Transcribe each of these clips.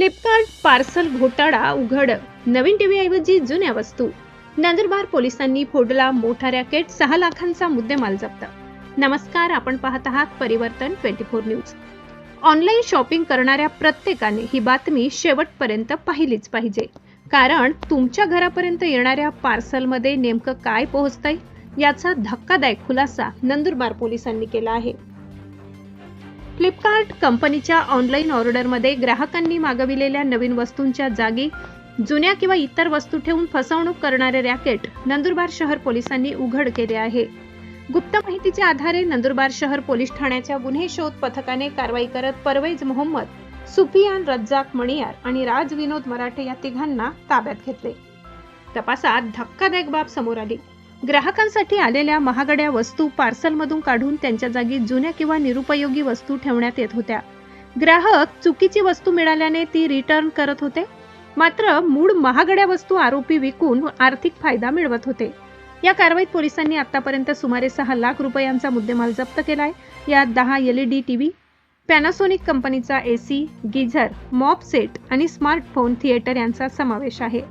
Flipkart parcel घोटाळा उघड, नवीन TV ऐवजी जुन्या वस्तू. नंदुरबार पोलिसांनी फोडला मोठा रॅकेट, 6 लाखांचा मुद्देमाल जप्त. नमस्कार, आपण पाहत आहात परिवर्तन 24 न्यूज. ऑनलाईन शॉपिंग करणाऱ्या प्रत्येकाने ही बातमी शेवटपर्यंत पाहिलीच पाहिजे, कारण तुमच्या घरापर्यंत येणाऱ्या पार्सलमध्ये नेमकं काय पोहोचतंय याचा धक्कादायक खुलासा नंदुरबार पोलिसांनी केला आहे. फ्लिपकार्ट कंपनीच्या ऑनलाईन ऑर्डरमध्ये ग्राहकांनी मागविलेल्या नवीन वस्तूंच्या जागी जुन्या किंवा इतर वस्तू ठेवून फसवणूक करणारे रॅकेट नंदुरबार शहर पोलिसांनी उघड केले आहे. गुप्त माहितीच्या आधारे नंदुरबार शहर पोलीस ठाण्याच्या गुन्हे शोध पथकाने कारवाई करत परवेज मोहम्मद, सुफियान रज्जाक मणियार आणि राज विनोद मराठे या तिघांना ताब्यात घेतले. तपासात धक्कादायक बाब समोर आली. ग्राहकांसाठी आलेल्या महागड्या वस्तू पार्सलमधून काढून त्यांच्या जागी जुन्या किंवा निरुपयोगी वस्तू ठेवण्यात येत होत्या. ग्राहक चुकीची वस्तू मिळाल्याने ती रिटर्न करत होते, मात्र मूळ महागड्या वस्तू आरोपी विकून आर्थिक फायदा मिळवत होते. या कारवाईत पोलिसांनी आतापर्यंत सुमारे 6 लाख रुपयांचा मुद्देमाल जप्त केलाय. यात 10 LED टीव्ही, पॅनासोनिक कंपनीचा AC, गीझर, मॉप सेट आणि स्मार्टफोन थिएटर यांचा समावेश आहे.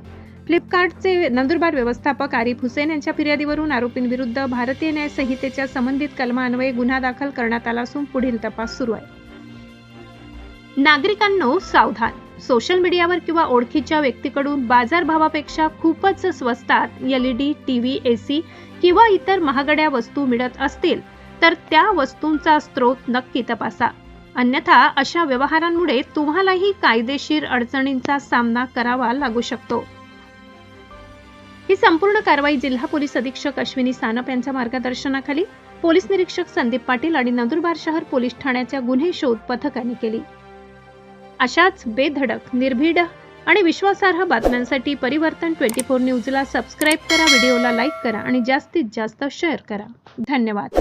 फ्लिपकार्टचे नंदुरबार व्यवस्थापक आरिफ हुसेन यांच्या फिर्यादीवरून आरोपींविरुद्ध भारतीय न्याय संहितेच्या संबंधित कलमान्वये गुन्हा दाखल करण्यात आला असून पुढील तपास सुरू आहे. नागरिकांनो सावधान, सोशल मीडियावर किंवा ओळखीच्या व्यक्तीकडून बाजारभावापेक्षा खूपच स्वस्तात LED टीव्ही, AC किंवा इतर महागड्या वस्तू मिळत असतील तर त्या वस्तूंचा स्रोत नक्की तपासा, अन्यथा अशा व्यवहारांमुळे तुम्हालाही कायदेशीर अडचणींचा सामना करावा लागू शकतो. ही संपूर्ण कारवाई जिल्हा पोलीस अधीक्षक अश्विनी सानप यांच्या मार्गदर्शनाखाली पोलीस निरीक्षक संदीप पाटील आणि नंदुरबार शहर पोलीस ठाण्याच्या गुन्हे शोध पथकाने केली. अशाच बेधडक, निर्भीड आणि विश्वासार्ह बातम्यांसाठी परिवर्तन 24 न्यूजला सबस्क्राईब करा, व्हिडिओला लाईक करा आणि जास्तीत जास्त शेअर करा. धन्यवाद.